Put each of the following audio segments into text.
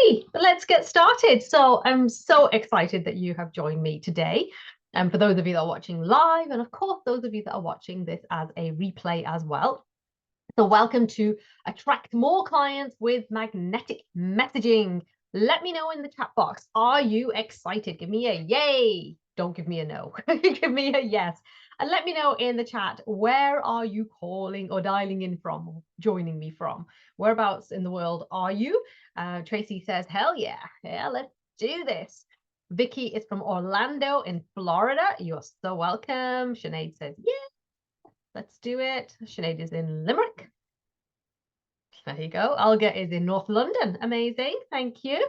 Okay, let's get started. So I'm so excited that you have joined me today. And for those of you that are watching live, and of course, those of you that are watching this as a replay as well. So welcome to Attract More Clients with Magnetic Messaging. Let me know in the chat box. Are you excited? Give me a yay. Don't give me a no. Give me a yes. And let me know in the chat, where are you calling or dialing in from, joining me from? Whereabouts in the world are you? Tracy says, hell yeah. Yeah, let's do this. Vicky is from Orlando in Florida. You're so welcome. Sinead says, yeah, let's do it. Sinead is in Limerick. There you go. Olga is in North London. Amazing. Thank you.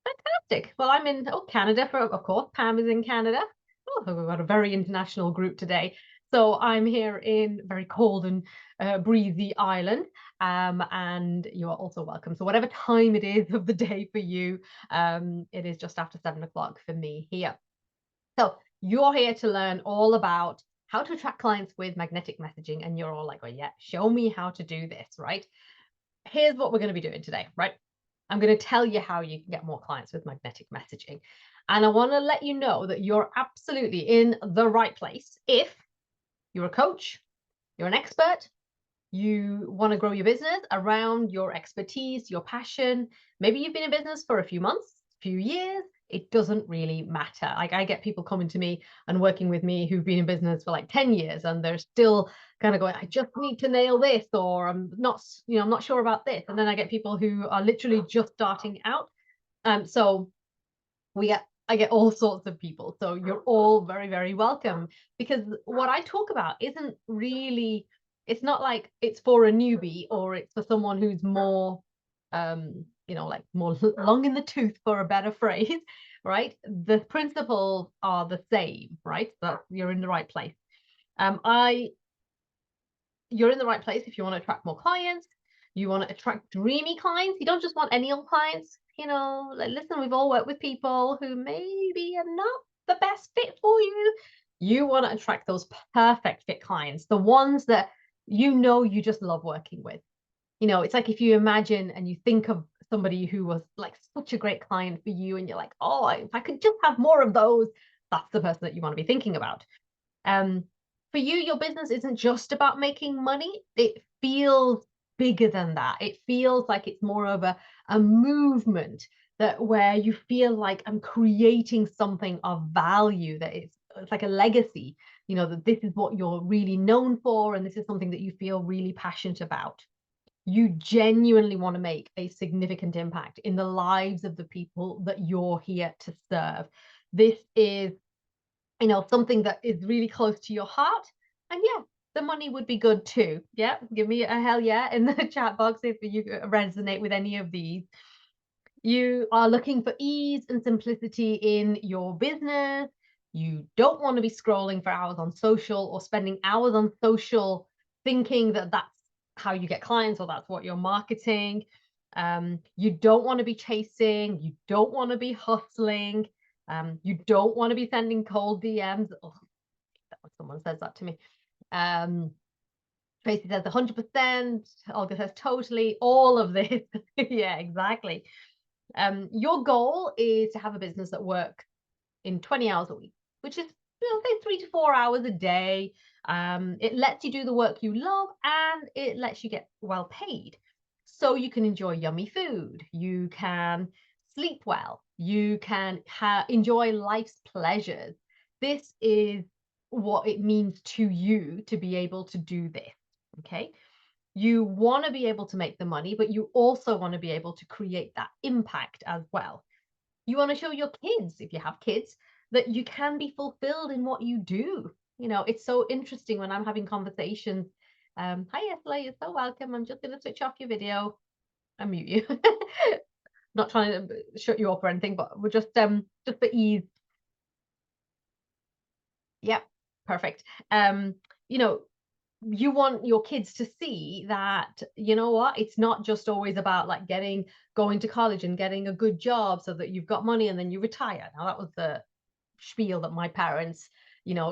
Fantastic. Well, I'm in Canada, of course. Pam is in Canada. Oh, we've got a very international group today. So I'm here in very cold and breezy Ireland, and you are also welcome. So whatever time it is of the day for you, it is just after 7 o'clock for me here. So you're here to learn all about how to attract clients with magnetic messaging, and you're all like, oh yeah, show me how to do this, right? Here's what we're going to be doing today, right? I'm going to tell you how you can get more clients with magnetic messaging. And I want to let you know that you're absolutely in the right place if you're a coach, you're an expert, you want to grow your business around your expertise, your passion. Maybe you've been in business for a few months, few years. It doesn't really matter. Like, I get people coming to me and working with me who've been in business for like 10 years and they're still kind of going, I just need to nail this, or I'm not sure about this. And then I get people who are literally just starting out. So I get all sorts of people. So you're all very, very welcome, because what I talk about isn't really, it's not like it's for a newbie or it's for someone who's more, like more long in the tooth, for a better phrase, right? The principles are the same, right? So you're in the right place. You're in the right place if you want to attract more clients. You want to attract dreamy clients. You don't just want any old clients. Like, listen, we've all worked with people who maybe are not the best fit for you. You want to attract those perfect fit clients, the ones that you just love working with. It's like if you imagine and you think of somebody who was like such a great client for you, and you're like, oh, if I could just have more of those, that's the person that you want to be thinking about. For you, your business isn't just about making money. It feels bigger than that. It feels like it's more of a movement, that where you feel like, I'm creating something of value, that it's like a legacy, that this is what you're really known for, and this is something that you feel really passionate about. You genuinely want to make a significant impact in the lives of the people that you're here to serve. This is something that is really close to your heart. And yeah, the money would be good too. Yeah, give me a hell yeah in the chat box if you resonate with any of these. You are looking for ease and simplicity in your business. You don't want to be scrolling for hours on social, or spending hours on social thinking that that's how you get clients, or that's what you're marketing. You don't want to be chasing. You don't want to be hustling. You don't want to be sending cold DMs. Oh, someone says that to me. Tracy says 100%. Olga says totally. All of this. Yeah, exactly. Your goal is to have a business that works in 20 hours a week, which is, say 3 to 4 hours a day. It lets you do the work you love, and it lets you get well paid. So you can enjoy yummy food, you can sleep well, you can enjoy life's pleasures. This is what it means to you to be able to do this, okay? You want to be able to make the money, but you also want to be able to create that impact as well. You want to show your kids, if you have kids, that you can be fulfilled in what you do. It's so interesting when I'm having conversations. Hi, Esla, you're so welcome. I'm just going to switch off your video and mute you. Not trying to shut you up or anything, but we're just for ease. Yep, perfect. You want your kids to see that, it's not just always about like going to college and getting a good job so that you've got money and then you retire. Now, that was the spiel that my parents,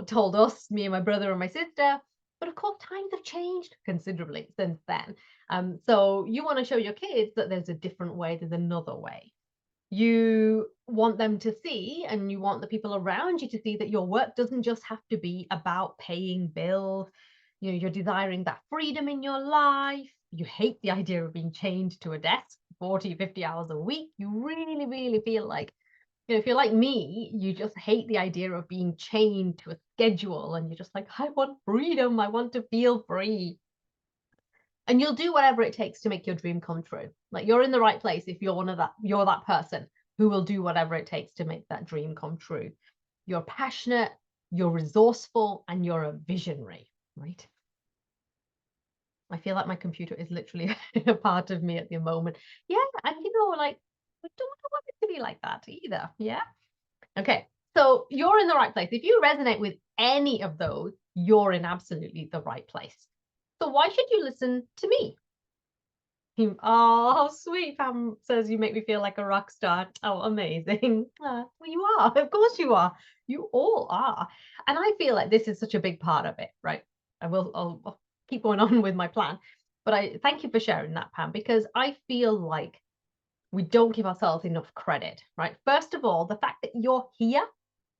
told us, me and my brother and my sister. But of course, times have changed considerably since then. So you want to show your kids that there's a different way, there's another way. You want them to see, and you want the people around you to see, that your work doesn't just have to be about paying bills. You're desiring that freedom in your life. You hate the idea of being chained to a desk 40, 50 hours a week. You really, really feel like, if you're like me, you just hate the idea of being chained to a schedule, and you're just like, I want freedom. I want to feel free. And you'll do whatever it takes to make your dream come true. Like, you're in the right place if you're that person who will do whatever it takes to make that dream come true. You're passionate, you're resourceful, and you're a visionary, right? I feel like my computer is literally a part of me at the moment. Yeah, and like, we don't want it to be like that either. Yeah. Okay. So you're in the right place. If you resonate with any of those, you're in absolutely the right place. So why should you listen to me? Oh, how sweet. Pam says you make me feel like a rock star. Oh, amazing. Well, you are. Of course you are. You all are. And I feel like this is such a big part of it, right? I'll keep going on with my plan. But I thank you for sharing that, Pam, because I feel like we don't give ourselves enough credit, right? First of all, the fact that you're here,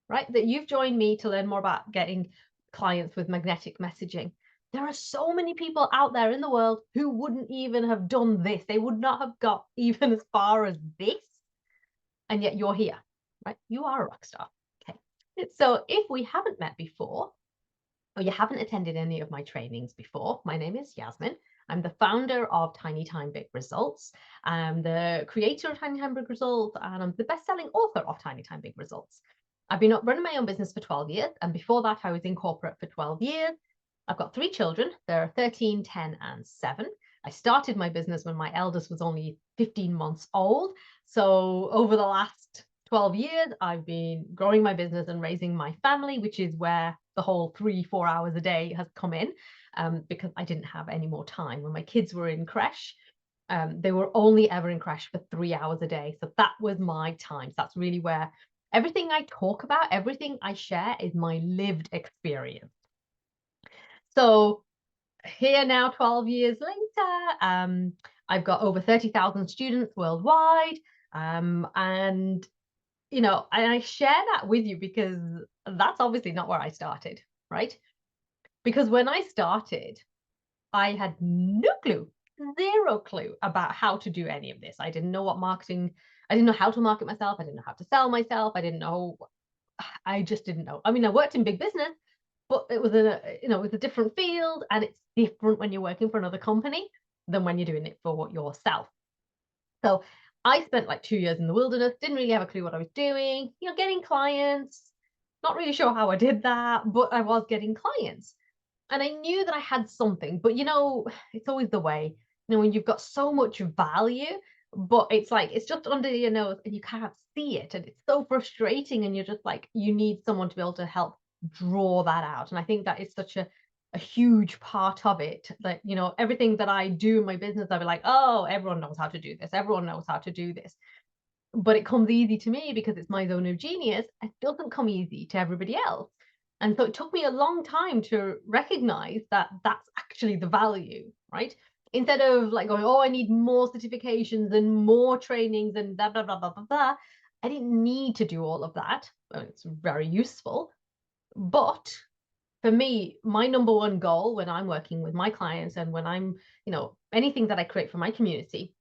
right? That you've joined me to learn more about getting clients with magnetic messaging. There are so many people out there in the world who wouldn't even have done this. They would not have got even as far as this. And yet you're here, right? You are a rock star. Okay. So if we haven't met before, or you haven't attended any of my trainings before, my name is Yasmin. I'm the founder of Tiny Time Big Results. I'm the creator of Tiny Time Big Results, and I'm the best-selling author of Tiny Time Big Results. I've been running my own business for 12 years, and before that, I was in corporate for 12 years. I've got 3 children. They're 13, 10, and 7. I started my business when my eldest was only 15 months old. So over the last 12 years, I've been growing my business and raising my family, which is where the whole 3-4 hours a day has come in, because I didn't have any more time. When my kids were in creche, they were only ever in creche for 3 hours a day. So that was my time. So that's really where everything I talk about, everything I share is my lived experience. So here now, 12 years later, I've got over 30,000 students worldwide. And I share that with you because that's obviously not where I started, right? Because when I started, I had no clue, 0 clue about how to do any of this. I didn't know what marketing, I didn't know how to market myself. I didn't know how to sell myself. I just didn't know. I mean, I worked in big business, but it was it was a different field, and it's different when you're working for another company than when you're doing it for yourself. So I spent like 2 years in the wilderness, didn't really have a clue what I was doing, getting clients, not really sure how I did that, but I was getting clients. And I knew that I had something, but it's always the way, when you've got so much value, but it's like, it's just under your nose and you can't see it. And it's so frustrating. And you're just like, you need someone to be able to help draw that out. And I think that is such a huge part of it. That, everything that I do in my business, I'll be like, oh, everyone knows how to do this. Everyone knows how to do this. But it comes easy to me because it's my zone of genius. It doesn't come easy to everybody else. And so it took me a long time to recognize that that's actually the value, right? Instead of like going, oh, I need more certifications and more trainings and blah, blah, blah, blah, blah, blah. I didn't need to do all of that. It's very useful. But for me, my number one goal when I'm working with my clients and when I'm, anything that I create for my community,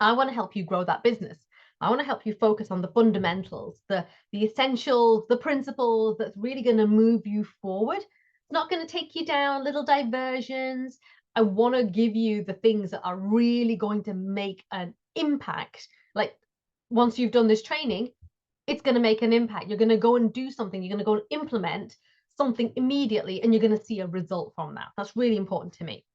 I want to help you grow that business. I want to help you focus on the fundamentals, the essentials, the principles that's really going to move you forward. It's not going to take you down little diversions. I want to give you the things that are really going to make an impact. Like, once you've done this training, it's going to make an impact. You're going to go and do something. You're going to go and implement something immediately, and you're going to see a result from that. That's really important to me.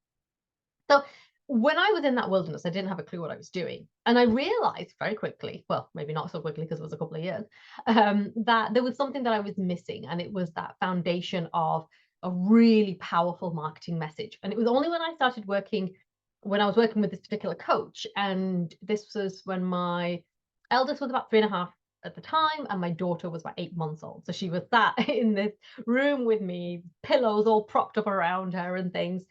So when I was in that wilderness, I didn't have a clue what I was doing. And I realized very quickly, well, maybe not so quickly because it was a couple of years, that there was something that I was missing. And it was that foundation of a really powerful marketing message. And it was only when I started working, when I was working with this particular coach. And this was when my eldest was about 3.5 at the time, and my daughter was about 8 months old. So she was sat in this room with me, pillows all propped up around her and things.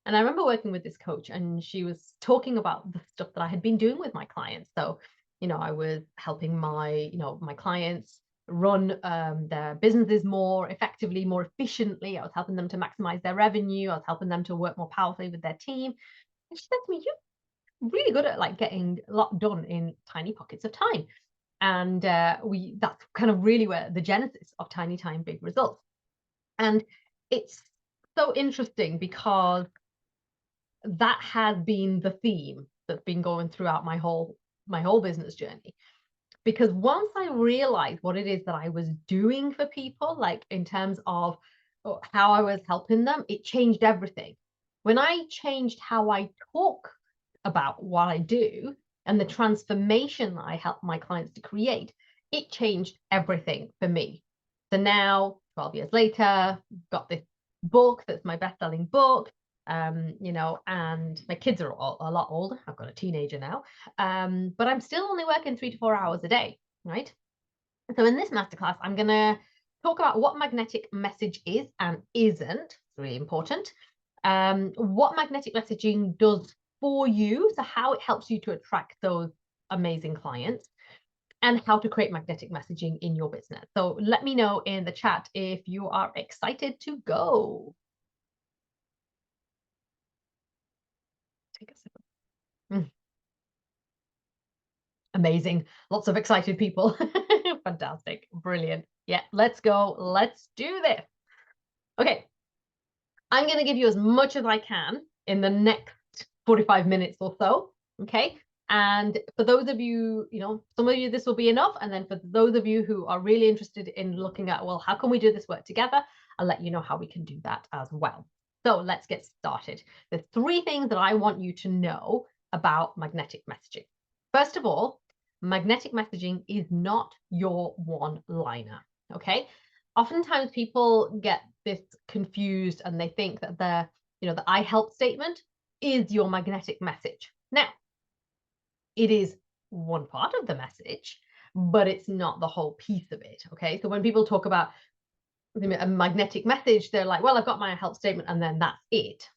And I remember working with this coach, and she was talking about the stuff that I had been doing with my clients. So I was helping my clients run their businesses more effectively, more efficiently. I was helping them to maximize their revenue. I was helping them to work more powerfully with their team. And she said to me, "You're really good at like getting a lot done in tiny pockets of time." And that's kind of really where the genesis of Tiny Time Big Results. And it's so interesting because that has been the theme that's been going throughout my whole business journey. Because once I realized what it is that I was doing for people, like in terms of how I was helping them, it changed everything. When I changed how I talk about what I do and the transformation that I help my clients to create, it changed everything for me. So now, 12 years later, I've got this book that's my best-selling book. And my kids are a lot older. I've got a teenager now, but I'm still only working 3 to 4 hours a day, right? So in this masterclass, I'm going to talk about what magnetic message is and isn't. It's really important. What magnetic messaging does for you, so how it helps you to attract those amazing clients, and how to create magnetic messaging in your business. So let me know in the chat if you are excited to go. Take a sip. Amazing. Lots of excited people. Fantastic. Brilliant. Yeah, let's go. Let's do this. Okay. I'm going to give you as much as I can in the next 45 minutes or so. Okay. And for those of you, some of you, this will be enough. And then for those of you who are really interested in looking at, well, how can we do this work together? I'll let you know how we can do that as well. So let's get started. There's 3 things that I want you to know about magnetic messaging. First of all, magnetic messaging is not your one-liner. Okay. Oftentimes people get this confused and they think that the I help statement is your magnetic message. Now, it is one part of the message, but it's not the whole piece of it. Okay. So when people talk about a magnetic message, they're like, well, I've got my help statement and then that's it.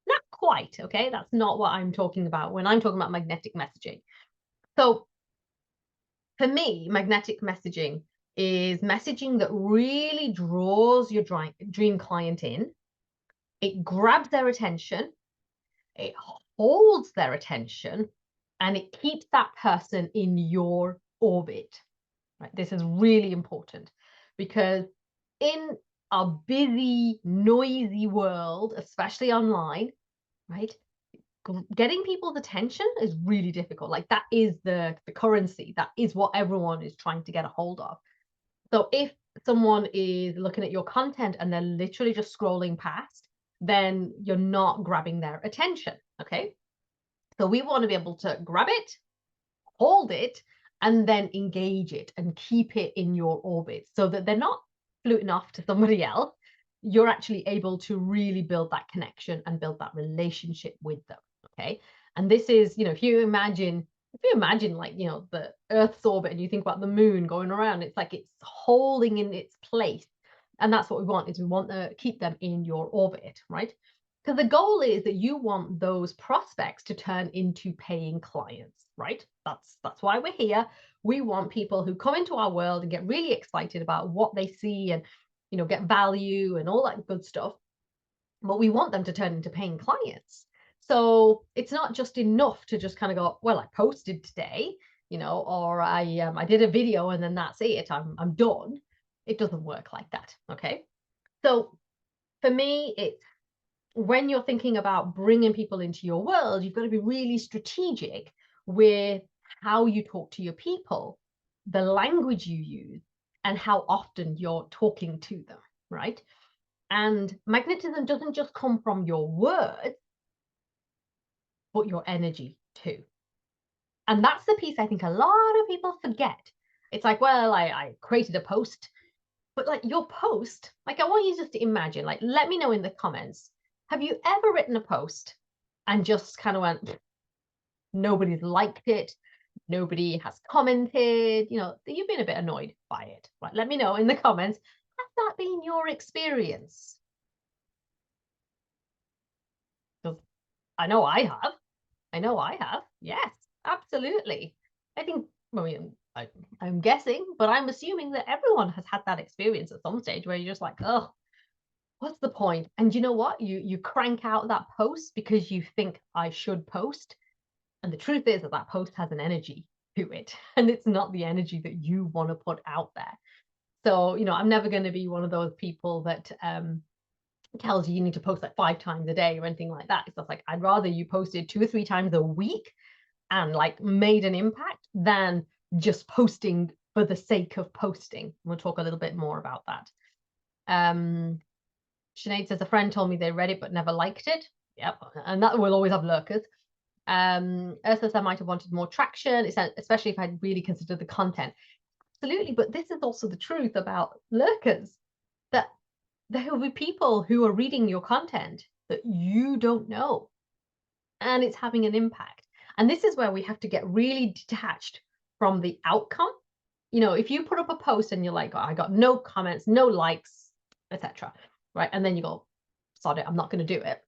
Not quite. Okay. That's not what I'm talking about when I'm talking about magnetic messaging. So for me, magnetic messaging is messaging that really draws your dream client in. It grabs their attention, it holds their attention, and it keeps that person in your orbit. Right? This is really important because in a busy, noisy world, especially online, right? Getting people's attention is really difficult. Like that is the currency. That is what everyone is trying to get a hold of. So if someone is looking at your content and they're literally just scrolling past, then you're not grabbing their attention. Okay. So we want to be able to grab it, hold it, and then engage it and keep it in your orbit so that they're not fluting off to somebody else. You're actually able to really build that connection and build that relationship with them. Okay. And this is, if you imagine like, the Earth's orbit and you think about the moon going around, it's like it's holding in its place. And that's what we want, is we want to keep them in your orbit, right? Because the goal is that you want those prospects to turn into paying clients, right? That's why we're here. We want people who come into our world and get really excited about what they see and, get value and all that good stuff. But we want them to turn into paying clients. So it's not just enough to just kind of go, well, I posted today, or I did a video and then that's it. I'm done. It doesn't work like that. Okay. So for me, it's when you're thinking about bringing people into your world, you've got to be really strategic with how you talk to your people, the language you use, and how often you're talking to them, right? And magnetism doesn't just come from your words, but your energy too. And that's the piece I think a lot of people forget. It's like, well, I created a post, but like your post, like I want you just to imagine, like, let me know in the comments, have you ever written a post and just kind of went, nobody's liked it, nobody has commented, you've been a bit annoyed by it. Right? Let me know in the comments, has that been your experience? Because I know I have. Yes, absolutely. I think, I mean, I'm guessing, but I'm assuming that everyone has had that experience at some stage where you're just like, oh, what's the point? And you know what? You crank out that post because you think I should post. And the truth is that that post has an energy to it, and it's not the energy that you want to put out there. So, I'm never going to be one of those people that tells you need to post like 5 times a day or anything like that. It's just like, I'd rather you posted 2 or 3 times a week and like made an impact than just posting for the sake of posting. We'll talk a little bit more about that. Sinead says, a friend told me they read it but never liked it. Yep, and that will always have lurkers. Ursula says, I might have wanted more traction, especially if I'd really considered the content. Absolutely, but this is also the truth about lurkers, that there will be people who are reading your content that you don't know, and it's having an impact. And this is where we have to get really detached from the outcome. If you put up a post and you're like, oh, I got no comments, no likes, etc., right? And then you go, sod it, I'm not going to do it.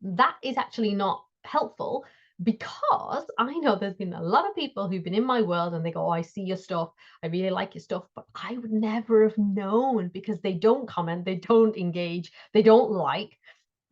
That is actually not helpful, because I know there's been a lot of people who've been in my world and they go, oh, I see your stuff, I really like your stuff, but I would never have known because they don't comment, they don't engage, they don't like.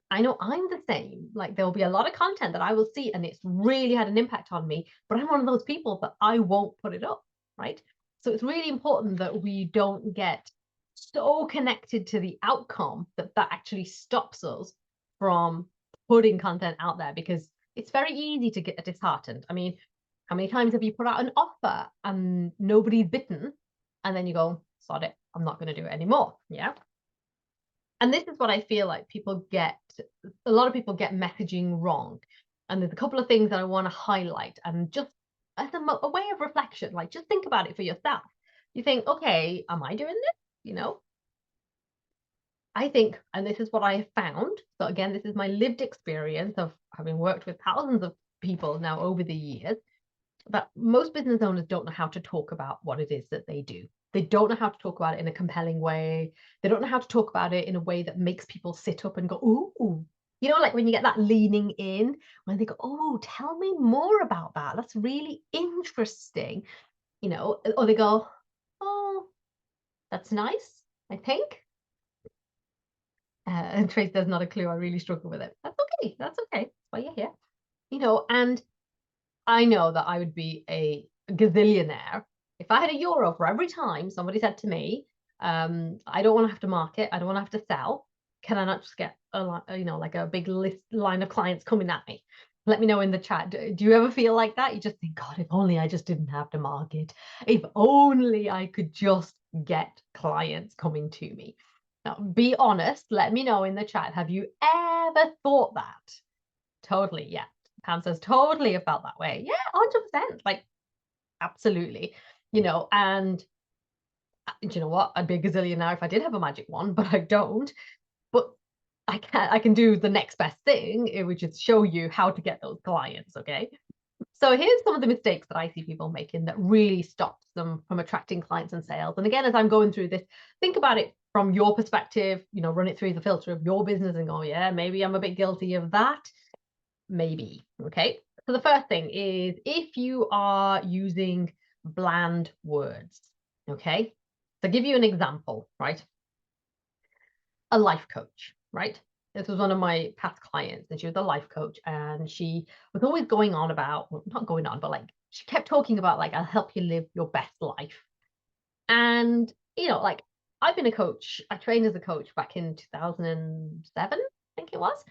I know I'm the same. Like, there'll be a lot of content that I will see and it's really had an impact on me, but I'm one of those people that I won't put it up, right? So it's really important that we don't get so connected to the outcome that actually stops us from putting content out there, because it's very easy to get disheartened. I mean, how many times have you put out an offer and nobody's bitten, and then you go, sod it, I'm not going to do it anymore? Yeah. And this is what I feel like a lot of people get messaging wrong. And there's a couple of things that I want to highlight, and just as a way of reflection, like, just think about it for yourself. You think, okay, am I doing this? I think, and this is what I have found, so again, this is my lived experience of having worked with thousands of people now over the years, that most business owners don't know how to talk about what it is that they do. They don't know how to talk about it in a compelling way. They don't know how to talk about it in a way that makes people sit up and go, ooh. Like when you get that leaning in, when they go, oh, tell me more about that. That's really interesting. Or they go, oh, that's nice, I think. And Trace, there's not a clue. I really struggle with it. That's okay. That's okay. That's why you're here. And I know that I would be a gazillionaire if I had €1 for every time somebody said to me, I don't want to have to market, I don't want to have to sell. Can I not just get like a big line of clients coming at me? Let me know in the chat. Do you ever feel like that? You just think, God, if only I just didn't have to market. If only I could just get clients coming to me. Now, be honest. Let me know in the chat. Have you ever thought that? Totally, yeah. Pam says, totally have felt that way. Yeah, 100%. Like, absolutely. And do you know what? I'd be a gazillionaire if I did have a magic wand, but I don't. But I can do the next best thing, which is show you how to get those clients, okay? So here's some of the mistakes that I see people making that really stops them from attracting clients and sales. And again, as I'm going through this, think about it from your perspective, run it through the filter of your business and go, yeah, maybe I'm a bit guilty of that. Maybe, okay? So the first thing is, if you are using bland words, okay? So I'll give you an example, right? A life coach, right? This was one of my past clients, and she was a life coach, and she was always going on about, well, not going on, but like, she kept talking about, like, I'll help you live your best life. And, like, I've been a coach, I trained as a coach back in 2007, I think it was.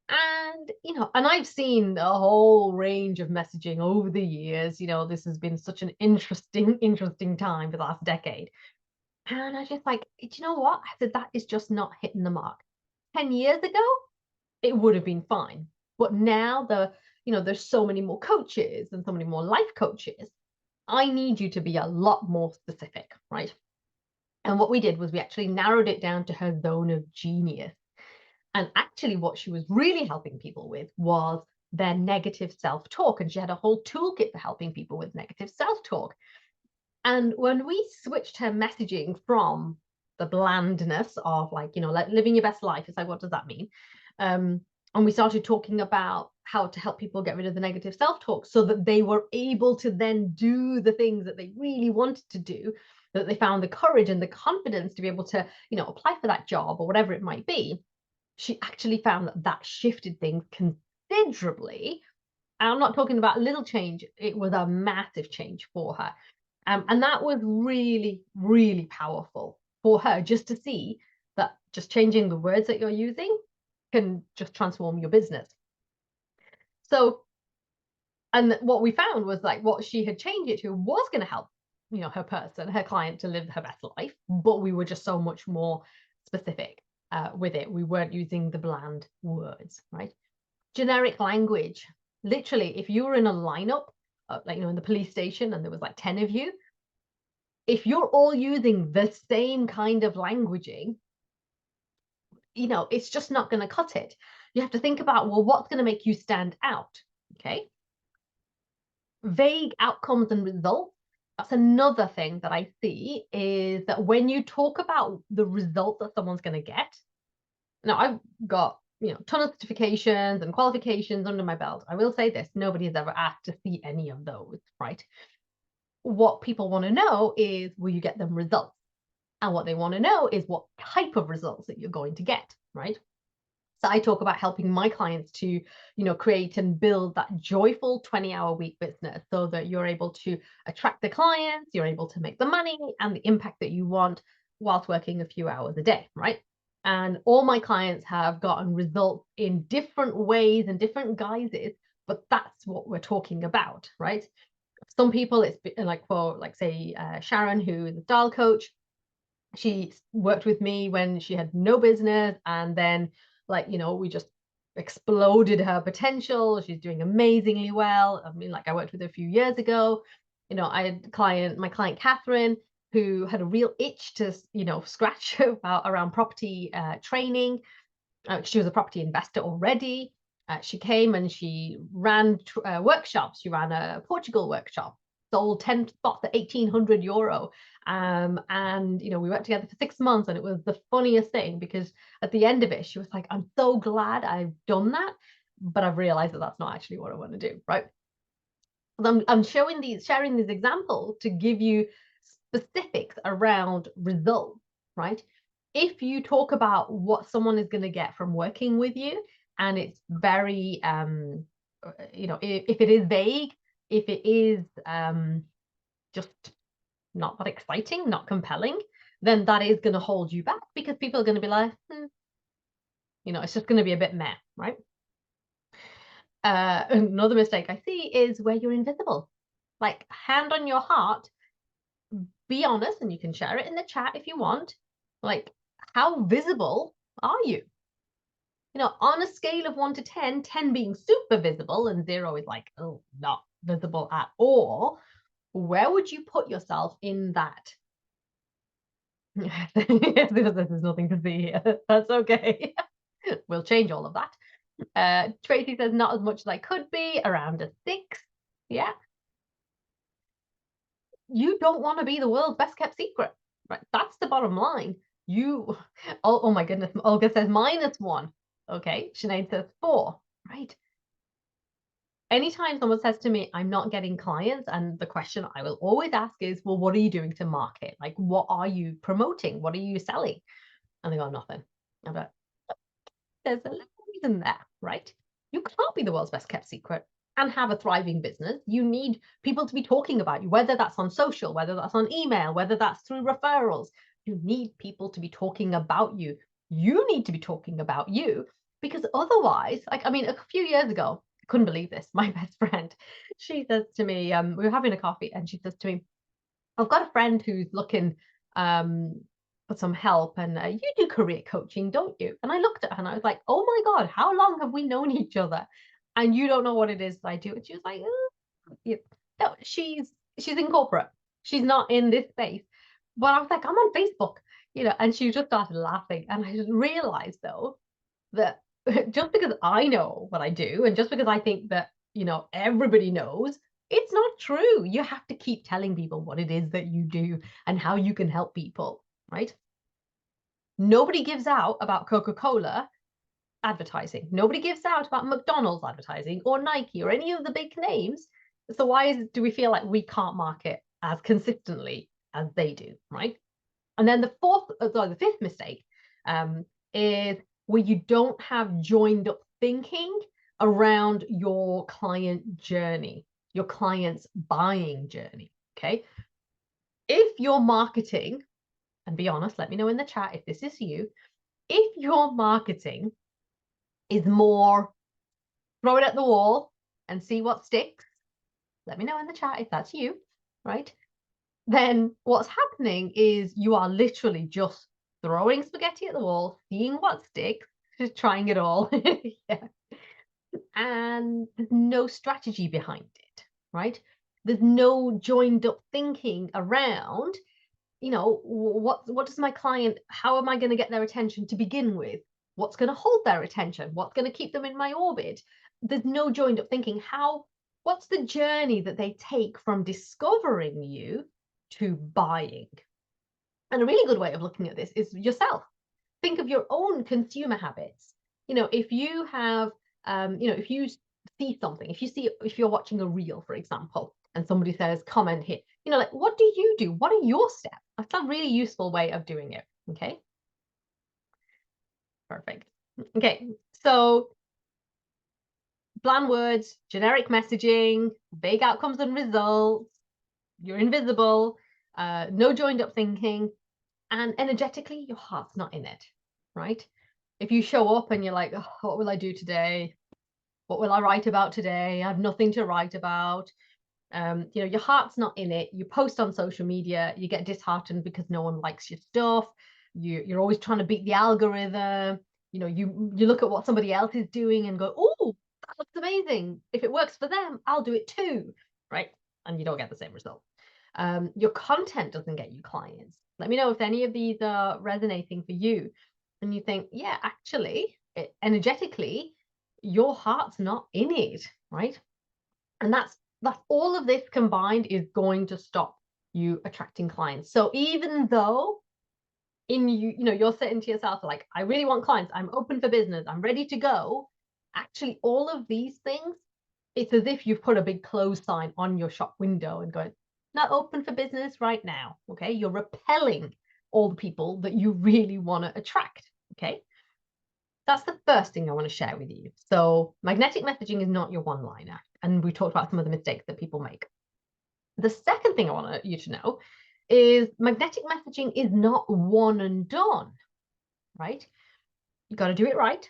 And, and I've seen a whole range of messaging over the years. This has been such an interesting time for the last decade. And I just like, do you know what? I said, that is just not hitting the mark. 10 years ago, it would have been fine. But now there's so many more coaches and so many more life coaches. I need you to be a lot more specific, right? And what we did was we actually narrowed it down to her zone of genius. And actually what she was really helping people with was their negative self-talk. And she had a whole toolkit for helping people with negative self-talk. And when we switched her messaging from the blandness of, like, like living your best life, it's like, what does that mean? And we started talking about how to help people get rid of the negative self-talk so that they were able to then do the things that they really wanted to do, that they found the courage and the confidence to be able to, apply for that job or whatever it might be. She actually found that that shifted things considerably. And I'm not talking about a little change, it was a massive change for her. And that was really, really powerful for her, just to see that just changing the words that you're using can just transform your business. So, and what we found was like what she had changed it to was going to help, her client to live her best life, but we were just so much more specific with it. We weren't using the bland words, right? Generic language. Literally, if you were in a lineup, in the police station, and there was like 10 of you, if you're all using the same kind of languaging, it's just not going to cut it. You have to think about, well, what's going to make you stand out? Okay. Vague outcomes and results. That's another thing that I see, is that when you talk about the result that someone's going to get. Now, I've got, a ton of certifications and qualifications under my belt. I will say this, nobody has ever asked to see any of those, right? What people want to know is, will you get them results? And what they want to know is what type of results that you're going to get, right? So I talk about helping my clients to, create and build that joyful 20-hour-week business so that you're able to attract the clients, you're able to make the money and the impact that you want whilst working a few hours a day, right? And all my clients have gotten results in different ways and different guises, but that's what we're talking about, right? Some people, it's like, for like, say, Sharon, who is a style coach. She worked with me when she had no business, and then we just exploded her potential. She's doing amazingly well. I mean, like, I worked with her a few years ago. I had my client Catherine, who had a real itch to scratch around property training. She was a property investor already. She came and she ran workshops. She ran a Portugal workshop, sold 10 spots at €1,800. And we worked together for 6 months, and it was the funniest thing, because at the end of it, she was like, I'm so glad I've done that, but I've realized that that's not actually what I want to do, right? I'm sharing these examples to give you specifics around results, right? If you talk about what someone is going to get from working with you, and it's very, if it is vague, if it is just not that exciting, not compelling, then that is going to hold you back, because people are going to be like, it's just going to be a bit meh, right? Another mistake I see is where you're invisible. Like, hand on your heart, be honest, and you can share it in the chat if you want. Like, how visible are you? On a scale of 1 to 10, 10 being super visible and 0 is like, oh, not visible at all, where would you put yourself in that? There's nothing to see here. That's okay. We'll change all of that. Tracy says, not as much as I could be, around a 6. Yeah. You don't want to be the world's best kept secret, right? That's the bottom line. Oh my goodness. Olga says -1. Okay. Sinead says 4, right? Anytime someone says to me, I'm not getting clients, and the question I will always ask is, well, what are you doing to market? Like, what are you promoting? What are you selling? And they go, nothing. I'm like, there's a little reason there, right? You can't be the world's best kept secret and have a thriving business. You need people to be talking about you, whether that's on social, whether that's on email, whether that's through referrals. You need people to be talking about you. You need to be talking about you, because otherwise, a few years ago, I couldn't believe this. My best friend, she says to me, we were having a coffee, and she says to me, I've got a friend who's looking for some help, and you do career coaching, don't you? And I looked at her and I was like, oh my God, how long have we known each other? And you don't know what it is that I do. And she was like, yeah. No, she's in corporate. She's not in this space. But I was like, I'm on Facebook, and she just started laughing. And I just realized, though, that just because I know what I do, and just because I think that, everybody knows, it's not true. You have to keep telling people what it is that you do and how you can help people, right? Nobody gives out about Coca-Cola advertising. Nobody gives out about McDonald's advertising or Nike or any of the big names. So why do we feel like we can't market as consistently as they do, right? And then the fifth mistake is where you don't have joined up thinking around your client journey, your client's buying journey, okay? If you're marketing, and be honest, let me know in the chat if this is you, if your marketing is more throw it at the wall and see what sticks, let me know in the chat if that's you, right? Then what's happening is you are literally just throwing spaghetti at the wall, seeing what sticks, just trying it all. Yeah. And there's no strategy behind it, right? There's no joined up thinking around, what does my client, how am I going to get their attention to begin with? What's going to hold their attention? What's going to keep them in my orbit? There's no joined up thinking. What's the journey that they take from discovering you to buying? And a really good way of looking at this is yourself. Think of your own consumer habits. If you have, if you see something, if you're watching a reel, for example, and somebody says, comment here, like, what do you do? What are your steps? That's a really useful way of doing it. Okay. Perfect. Okay. So bland words, generic messaging, vague outcomes and results, you're invisible, no joined up thinking, and energetically, your heart's not in it, right? If you show up and you're like, oh, what will I do today? What will I write about today? I have nothing to write about. Your heart's not in it. You post on social media, you get disheartened because no one likes your stuff. You're always trying to beat the algorithm. You look at what somebody else is doing and go, oh, that looks amazing. If it works for them, I'll do it too, right? And you don't get the same result. Your content doesn't get you clients. Let me know if any of these are resonating for you. And you think, yeah, actually, energetically, your heart's not in it, right? And that's all of this combined is going to stop you attracting clients. So even though you're saying to yourself, like, I really want clients, I'm open for business, I'm ready to go. Actually, all of these things, it's as if you've put a big close sign on your shop window and going, not open for business right now. Okay. You're repelling all the people that you really want to attract. Okay. That's the first thing I want to share with you. So magnetic messaging is not your one-liner. And we talked about some of the mistakes that people make. The second thing I want you to know is magnetic messaging is not one and done, right? You got to do it right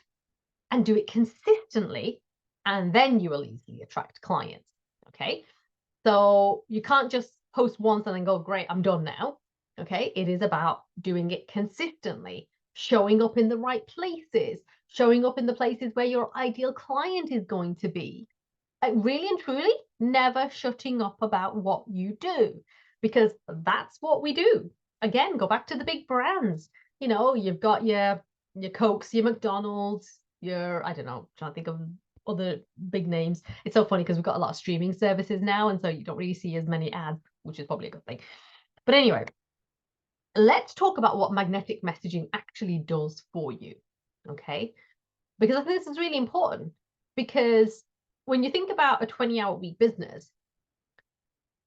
and do it consistently, and then you will easily attract clients, okay? So you can't just post once and then go, great, I'm done now, okay? It is about doing it consistently, showing up in the right places, showing up in the places where your ideal client is going to be. Really and truly, never shutting up about what you do, because that's what we do. Again, go back to the big brands. You've got your Cokes, your McDonald's, I don't know, trying to think of other big names. It's so funny because we've got a lot of streaming services now, and so you don't really see as many ads, which is probably a good thing. But anyway, let's talk about what magnetic messaging actually does for you, okay? Because I think this is really important, because when you think about a 20-hour week business,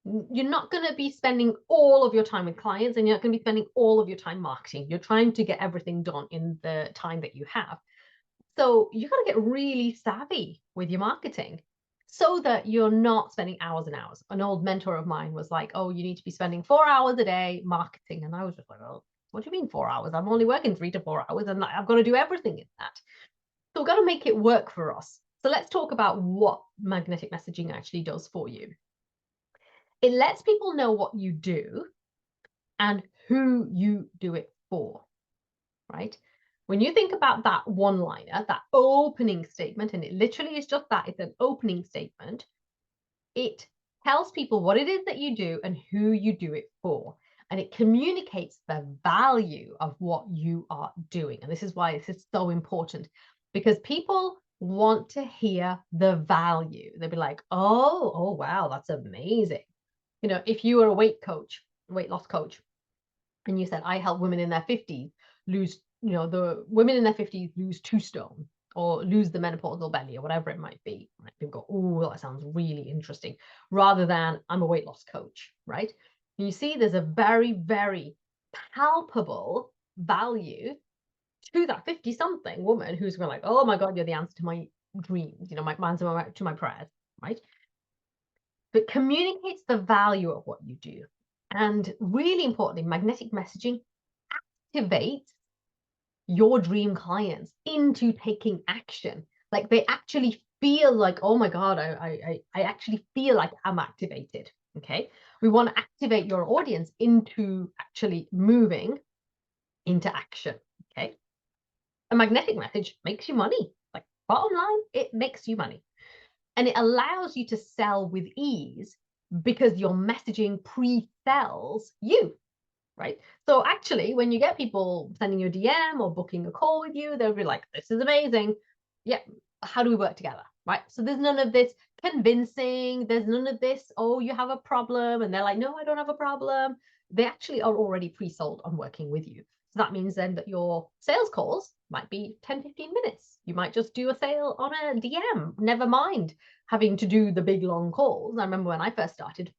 you're not going to be spending all of your time with clients, and you're not going to be spending all of your time marketing. You're trying to get everything done in the time that you have. So you got to get really savvy with your marketing so that you're not spending hours and hours. An old mentor of mine was like, oh, you need to be spending 4 hours a day marketing. And I was just like, oh, what do you mean 4 hours? I'm only working 3 to 4 hours and I've got to do everything in that. So we've got to make it work for us. So let's talk about what magnetic messaging actually does for you. It lets people know what you do and who you do it for, right? When you think about that one-liner, that opening statement, and it literally is just that, it's an opening statement, it tells people what it is that you do and who you do it for. And it communicates the value of what you are doing. And this is why this is so important, because people want to hear the value. They'll be like, oh, wow, that's amazing. If you were a weight loss coach, and you said, I help women in their 50s lose, the women in their 50s lose 2 stone. or lose the menopausal belly or whatever it might be. Right? People go, oh, that sounds really interesting, rather than I'm a weight loss coach, right? And you see, there's a very, very palpable value to that 50-something woman who's going like, oh my God, you're the answer to my dreams, my answer to my prayers, right? But communicates the value of what you do. And really importantly, magnetic messaging activates your dream clients into taking action. Like they actually feel like, oh my God, I actually feel like I'm activated. Okay. We want to activate your audience into actually moving into action. Okay. A magnetic message makes you money. Like bottom line, it makes you money. And it allows you to sell with ease because your messaging pre-sells you. Right? So actually, when you get people sending you a DM or booking a call with you, they'll be like, this is amazing. Yeah, how do we work together? Right? So there's none of this convincing. There's none of this, oh, you have a problem. And they're like, no, I don't have a problem. They actually are already pre-sold on working with you. So that means then that your sales calls might be 10, 15 minutes. You might just do a sale on a DM. Never mind having to do the big long calls. I remember when I first started,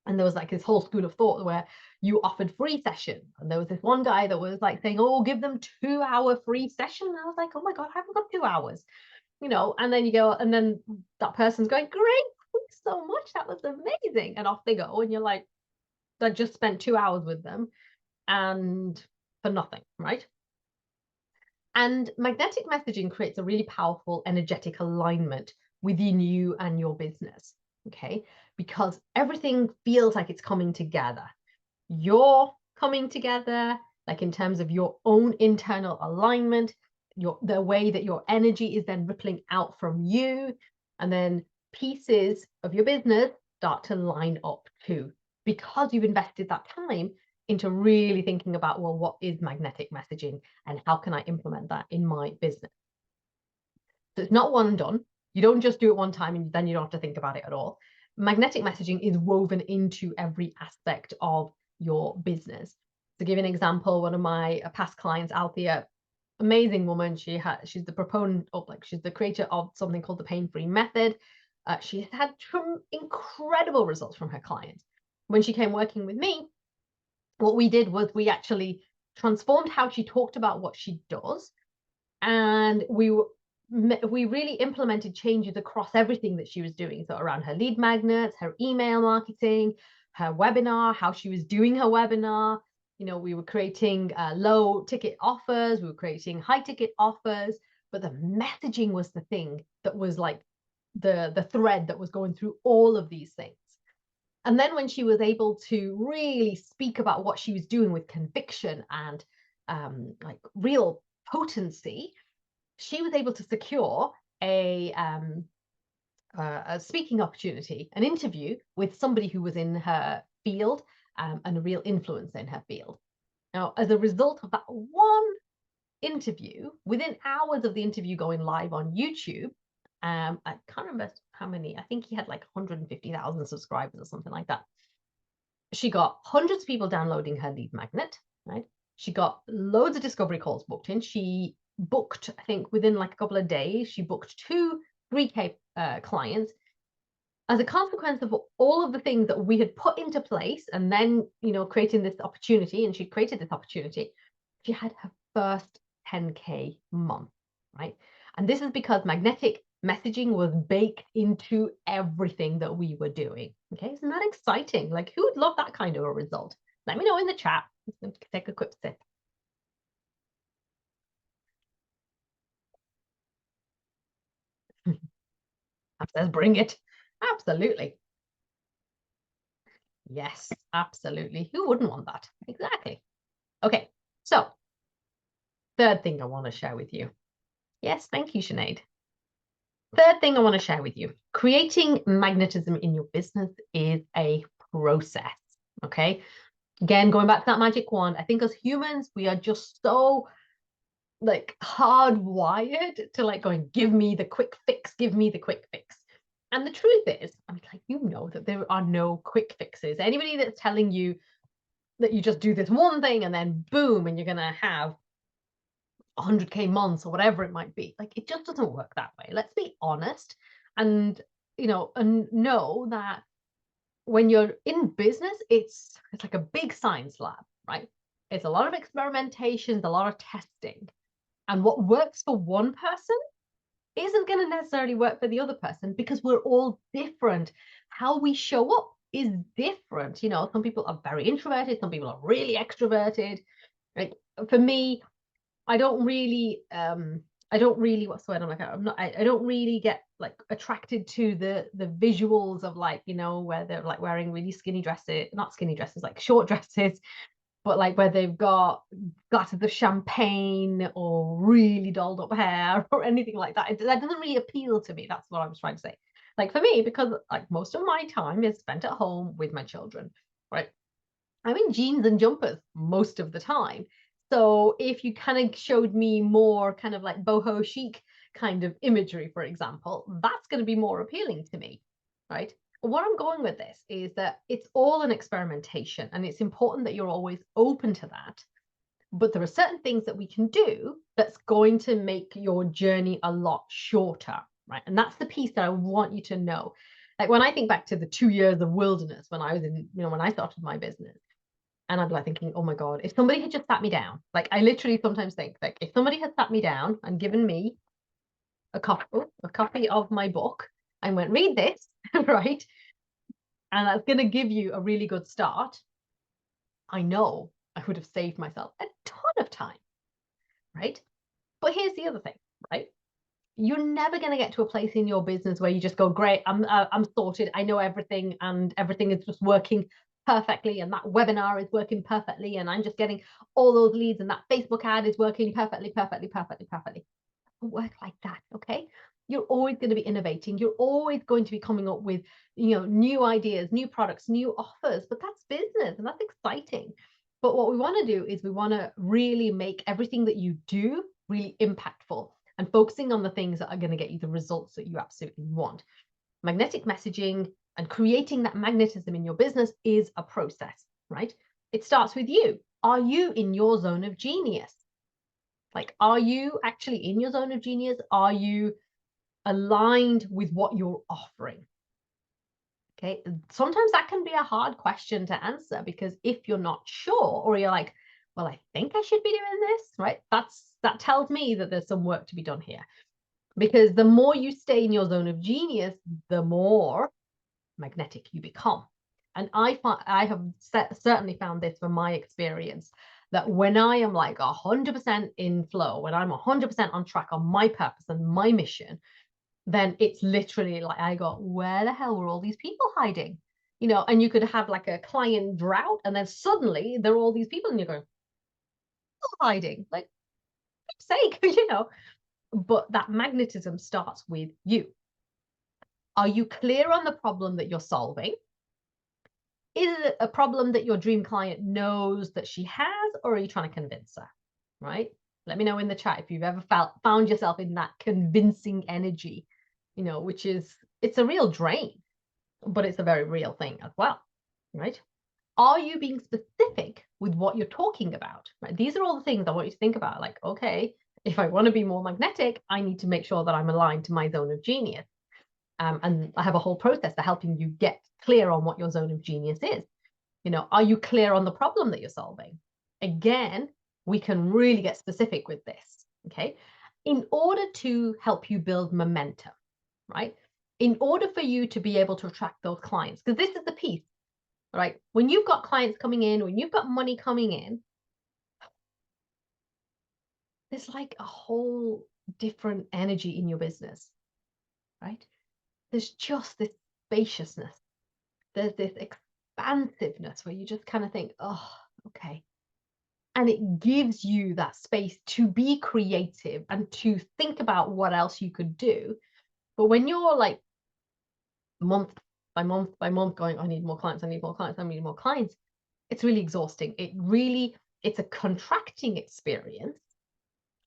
and there was like this whole school of thought where you offered free sessions. And there was this one guy that was like saying, oh, give them 2-hour free session. And I was like, oh my God, I haven't got 2 hours, and then you go, and then that person's going, great, thanks so much. That was amazing. And off they go. And you're like, I just spent 2 hours with them and for nothing, right? And magnetic messaging creates a really powerful energetic alignment within you and your business, okay? Because everything feels like it's coming together. You're coming together, like in terms of your own internal alignment, the way that your energy is then rippling out from you, and then pieces of your business start to line up too, because you've invested that time into really thinking about, well, what is magnetic messaging and how can I implement that in my business? So it's not one and done. You don't just do it one time and then you don't have to think about it at all. Magnetic messaging is woven into every aspect of your business. To give an example, one of my past clients, Althea, amazing woman. She's the proponent of, she's the creator of something called the pain-free method. She's had incredible results from her clients. When she came working with me, what we did was we actually transformed how she talked about what she does, and we really implemented changes across everything that she was doing. So around her lead magnets, her email marketing, her webinar, how she was doing her webinar. We were creating low ticket offers, we were creating high ticket offers, but the messaging was the thing that was like the thread that was going through all of these things. And then when she was able to really speak about what she was doing with conviction and like real potency, she was able to secure a speaking opportunity, an interview with somebody who was in her field and a real influencer in her field. Now, as a result of that one interview, within hours of the interview going live on YouTube, I can't remember how many, I think he had like 150,000 subscribers or something like that. She got hundreds of people downloading her lead magnet, right? She got loads of discovery calls booked in. She booked, I think within like a couple of days, she booked 2 3K clients as a consequence of all of the things that we had put into place, and then, creating this opportunity, and she created this opportunity. She had her first 10K month, right? And this is because magnetic messaging was baked into everything that we were doing. Okay, isn't that exciting? Like, who would love that kind of a result? Let me know in the chat. I'm going to take a quick sip. Says bring it. Absolutely. Yes, absolutely. Who wouldn't want that? Exactly. Okay, so third thing I want to share with you. Yes, thank you, Sinead. Third thing I want to share with you. Creating magnetism in your business is a process, okay? Again, going back to that magic wand, I think as humans, we are just so like hardwired to like going, give me the quick fix, give me the quick fix. And the truth is, I mean, like, that there are no quick fixes. Anybody that's telling you that you just do this one thing and then boom, and you're going to have 100K months or whatever it might be. Like, it just doesn't work that way. Let's be honest, and and know that when you're in business, it's like a big science lab, right? It's a lot of experimentations, a lot of testing. And what works for one person isn't going to necessarily work for the other person, because we're all different. How we show up is different. Some people are very introverted, some people are really extroverted. Like, for me, I don't really what's the word I'm like, I don't really get like attracted to the visuals of, like, where they're like wearing really skinny dresses, not skinny dresses, like short dresses, but like where they've got glasses of champagne or really dolled up hair or anything like that. That doesn't really appeal to me. That's what I was trying to say. Like, for me, because like most of my time is spent at home with my children, right? I'm in jeans and jumpers most of the time. So if you kind of showed me more kind of like boho chic kind of imagery, for example, that's going to be more appealing to me, right? What I'm going with this is that it's all an experimentation, and it's important that you're always open to that. But there are certain things that we can do that's going to make your journey a lot shorter, right? And that's the piece that I want you to know. Like, when I think back to the 2 years of wilderness when I was in, when I started my business, and I'd be like thinking, oh my God, if somebody had just sat me down, like, I literally sometimes think, like, if somebody had sat me down and given me a copy of my book and went, read this, right? And that's going to give you a really good start. I know I would have saved myself a ton of time, right? But here's the other thing, right? You're never going to get to a place in your business where you just go, great, I'm sorted, I know everything, and everything is just working perfectly, and that webinar is working perfectly, and I'm just getting all those leads, and that Facebook ad is working perfectly. It doesn't work like that, okay? You're always going to be innovating. You're always going to be coming up with, new ideas, new products, new offers. But that's business, and that's exciting. But what we want to do is we want to really make everything that you do really impactful, and focusing on the things that are going to get you the results that you absolutely want. Magnetic messaging and creating that magnetism in your business is a process, right? It starts with you. Are you in your zone of genius? Like, are you actually in your zone of genius? Are you aligned with what you're offering? Okay, sometimes that can be a hard question to answer, because if you're not sure, or you're like, well, I think I should be doing this, right? That tells me that there's some work to be done here. Because the more you stay in your zone of genius, the more magnetic you become. And I have certainly found this from my experience, that when I am like 100% in flow, when I'm 100% on track on my purpose and my mission, then it's literally like I go, where the hell were all these people hiding? And you could have like a client drought, and then suddenly there are all these people, and you're going, hiding, like, for sake, But that magnetism starts with you. Are you clear on the problem that you're solving? Is it a problem that your dream client knows that she has, or are you trying to convince her, right? Let me know in the chat if you've ever found yourself in that convincing energy, which it's a real drain, but it's a very real thing as well, right? Are you being specific with what you're talking about, right? These are all the things I want you to think about. Like, okay, if I want to be more magnetic, I need to make sure that I'm aligned to my zone of genius. And I have a whole process for helping you get clear on what your zone of genius is. Are you clear on the problem that you're solving? Again, we can really get specific with this, okay? In order to help you build momentum, right? In order for you to be able to attract those clients, because this is the piece, right? When you've got clients coming in, when you've got money coming in, there's like a whole different energy in your business, right? There's just this spaciousness. There's this expansiveness where you just kind of think, oh, okay. And it gives you that space to be creative and to think about what else you could do. But when you're like month by month by month going, I need more clients, I need more clients, I need more clients, it's really exhausting. It's a contracting experience,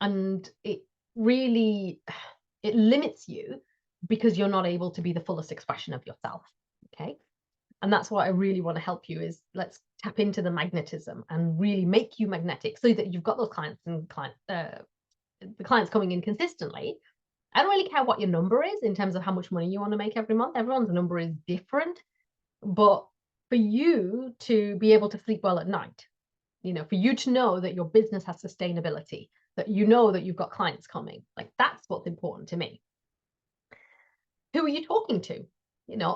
and it limits you, because you're not able to be the fullest expression of yourself. Okay. And that's what I really want to help you is, let's tap into the magnetism and really make you magnetic, so that you've got those clients and the clients coming in consistently, I don't really care what your number is in terms of how much money you want to make every month. Everyone's number is different. But for you to be able to sleep well at night, for you to know that your business has sustainability, that you know that you've got clients coming, like that's what's important to me. Who are you talking to?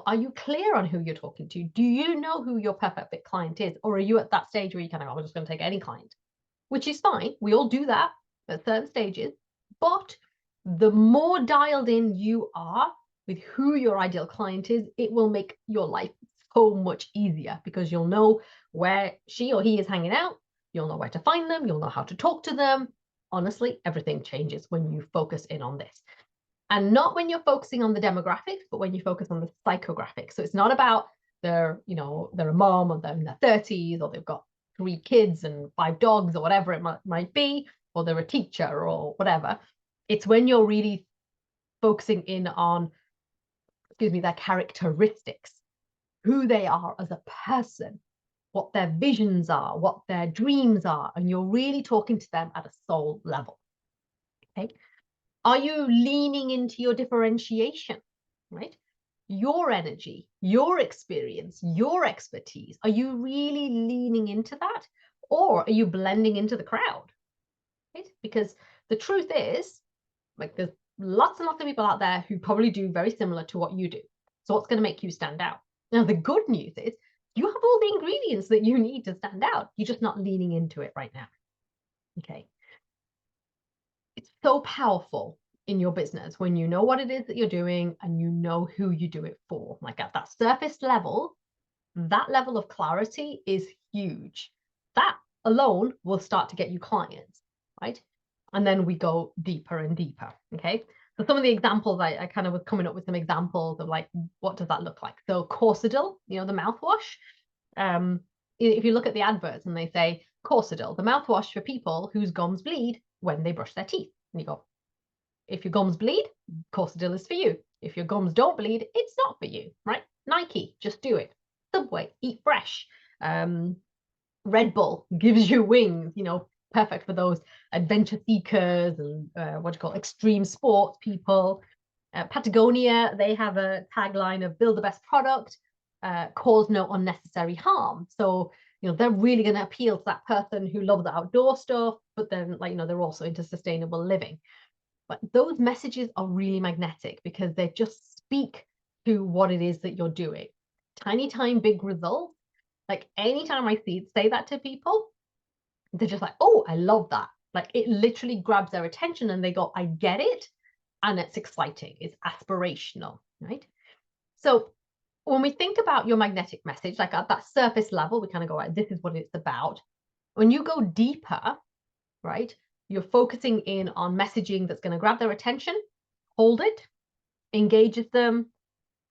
Are you clear on who you're talking to? Do you know who your perfect fit client is? Or are you at that stage where you kind of, I'm just going to take any client, which is fine. We all do that at certain stages. But the more dialed in you are with who your ideal client is, it will make your life so much easier because you'll know where she or he is hanging out. You'll know where to find them. You'll know how to talk to them. Honestly, everything changes when you focus in on this. And not when you're focusing on the demographics, but when you focus on the psychographics. So it's not about they're a mom or they're in their 30s or they've got 3 kids and 5 dogs or whatever it might be, or they're a teacher or whatever. It's when you're really focusing in on, their characteristics, who they are as a person, what their visions are, what their dreams are, and you're really talking to them at a soul level. Okay. Are you leaning into your differentiation, right? Your energy, your experience, your expertise. Are you really leaning into that? Or are you blending into the crowd? Right? Because the truth is, like, there's lots and lots of people out there who probably do very similar to what you do. So what's going to make you stand out? Now, the good news is you have all the ingredients that you need to stand out. You're just not leaning into it right now. Okay. It's so powerful in your business when you know what it is that you're doing and you know who you do it for. Like at that surface level, that level of clarity is huge. That alone will start to get you clients, right? And then we go deeper and deeper, okay? So some of the examples, I kind of was coming up with some examples of like, what does that look like? So Corsadil, the mouthwash. If you look at the adverts and they say, Corsadil, the mouthwash for people whose gums bleed when they brush their teeth. And you go, if your gums bleed, Corsadil is for you. If your gums don't bleed, it's not for you, right? Nike, just do it. Subway, eat fresh. Red Bull gives you wings, perfect for those adventure seekers and extreme sports people. Patagonia, they have a tagline of build the best product, cause no unnecessary harm. So, they're really going to appeal to that person who loves the outdoor stuff, but then they're also into sustainable living. But those messages are really magnetic because they just speak to what it is that you're doing. Tiny time, big results. Like anytime I say that to people, they're just like, oh, I love that. Like it literally grabs their attention and they go, I get it. And it's exciting. It's aspirational, right? So when we think about your magnetic message, like at that surface level, we kind of go, right, this is what it's about. When you go deeper, right, you're focusing in on messaging that's going to grab their attention, hold it, engages them,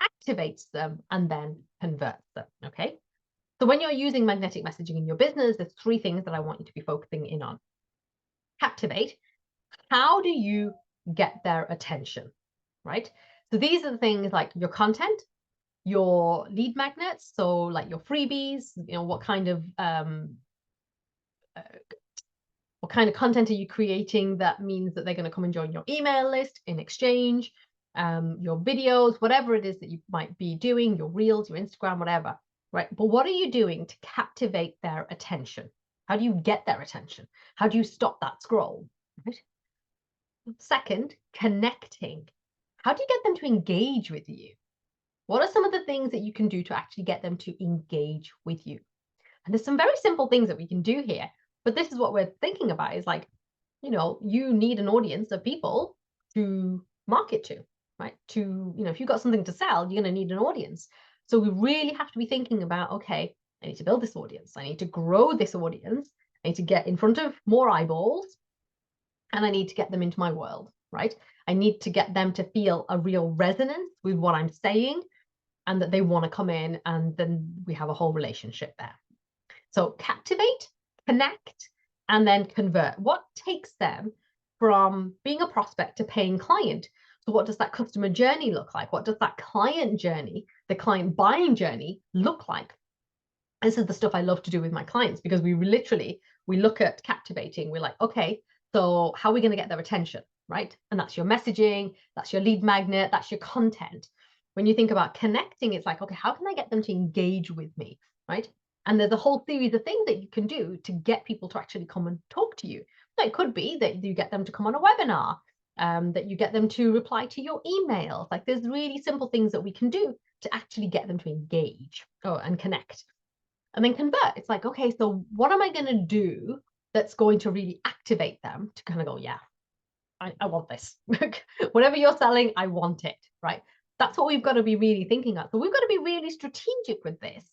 activates them, and then converts them, okay? So when you're using magnetic messaging in your business, there's 3 things that I want you to be focusing in on. Captivate. How do you get their attention, right? So these are the things like your content, your lead magnets, so like your freebies, what kind of content are you creating that means that they're going to come and join your email list in exchange, your videos, whatever it is that you might be doing, your reels, your Instagram, whatever, right? But what are you doing to captivate their attention? How do you get their attention? How do you stop that scroll, right? Second, connecting. How do you get them to engage with you? What are some of the things that you can do to actually get them to engage with you? And there's some very simple things that we can do here, but this is what we're thinking about is like, you need an audience of people to market to, right? If you've got something to sell, you're going to need an audience. So we really have to be thinking about, okay, I need to build this audience. I need to grow this audience. I need to get in front of more eyeballs and I need to get them into my world, right? I need to get them to feel a real resonance with what I'm saying and that they want to come in and then we have a whole relationship there. So captivate, connect, and then convert. What takes them from being a prospect to paying client? So what does that customer journey look like? What does that client journey, the client buying journey look like? This is the stuff I love to do with my clients because we look at captivating. We're like, okay, So how are we going to get their attention, right? And that's your messaging, that's your lead magnet, that's your content. When you think about connecting, it's like, okay, how can I get them to engage with me, right? And there's a whole series of things that you can do to get people to actually come and talk to you. So it could be that you get them to come on a webinar, that you get them to reply to your emails. Like there's really simple things that we can do to actually get them to engage and connect. And then convert. It's like, okay, so what am I going to do that's going to really activate them to kind of go, yeah, I want this. Whatever you're selling, I want it, right? That's what we've got to be really thinking of. So we've got to be really strategic with this,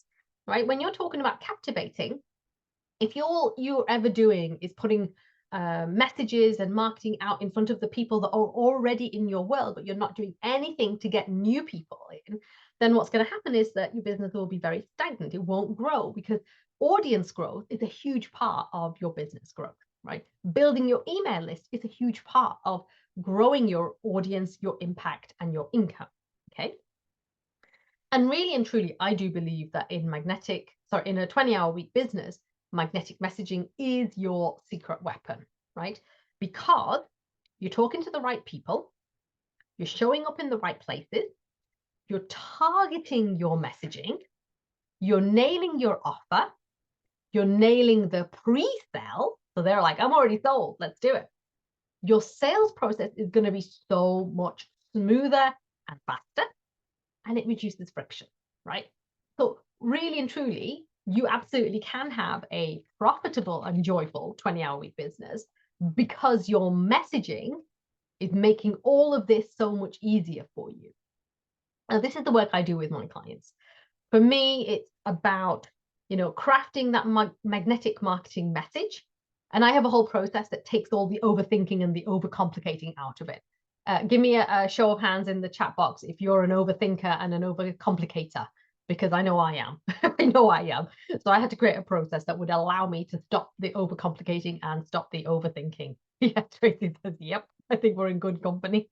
right? When you're talking about captivating, if all you're ever doing is putting messages and marketing out in front of the people that are already in your world, but you're not doing anything to get new people in, then what's going to happen is that your business will be very stagnant. It won't grow because audience growth is a huge part of your business growth, right? Building your email list is a huge part of growing your audience, your impact, and your income, okay? And really and truly, I do believe that in a 20-hour week business, magnetic messaging is your secret weapon, right? Because you're talking to the right people, you're showing up in the right places, you're targeting your messaging, you're nailing your offer, you're nailing the pre-sale. So they're like, I'm already sold, let's do it. Your sales process is going to be so much smoother and faster, and it reduces friction, right? So really and truly, you absolutely can have a profitable and joyful 20-hour week business because your messaging is making all of this so much easier for you. Now, this is the work I do with my clients. For me, it's about, crafting that magnetic marketing message. And I have a whole process that takes all the overthinking and the overcomplicating out of it. Give me a show of hands in the chat box if you're an overthinker and an overcomplicator, because I know I am. I know I am. So I had to create a process that would allow me to stop the overcomplicating and stop the overthinking. Yeah, Tracy says, yep, I think we're in good company.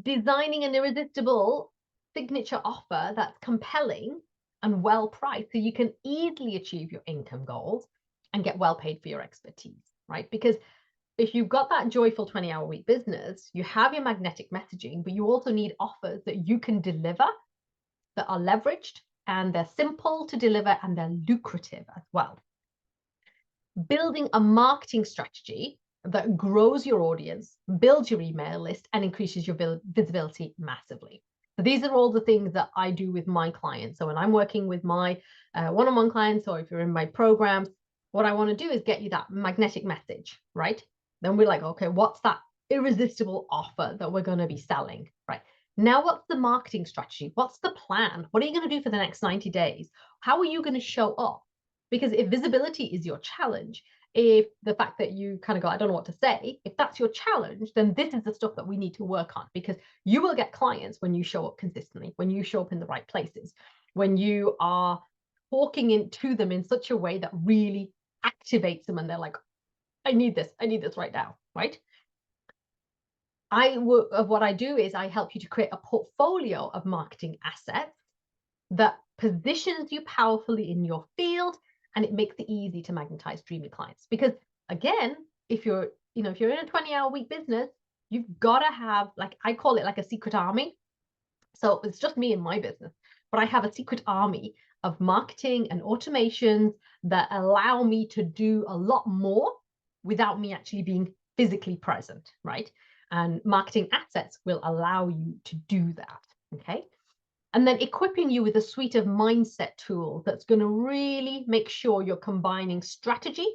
Designing an irresistible signature offer that's compelling and well priced so you can easily achieve your income goals and get well paid for your expertise, right? Because if you've got that joyful 20-hour week business, you have your magnetic messaging, but you also need offers that you can deliver that are leveraged and they're simple to deliver and they're lucrative as well. Building a marketing strategy that grows your audience, builds your email list, and increases your visibility massively. So these are all the things that I do with my clients. So when I'm working with my one-on-one clients, or if you're in my programs, what I want to do is get you that magnetic message, right? Then we're like, okay, what's that irresistible offer that we're going to be selling, right? Now, what's the marketing strategy? What's the plan? What are you going to do for the next 90 days? How are you going to show up? Because if visibility is your challenge, if the fact that you kind of go, I don't know what to say, if that's your challenge, then this is the stuff that we need to work on, because you will get clients when you show up consistently, when you show up in the right places, when you are talking into them in such a way that really activates them and they're like, I need this right now, right? What I do is I help you to create a portfolio of marketing assets that positions you powerfully in your field, and it makes it easy to magnetize dreamy clients. Because again, if you're in a 20-hour week business, you've got to have, like, I call it like a secret army. So it's just me and my business, but I have a secret army of marketing and automations that allow me to do a lot more without me actually being physically present, right? And marketing assets will allow you to do that, okay? And then equipping you with a suite of mindset tools that's going to really make sure you're combining strategy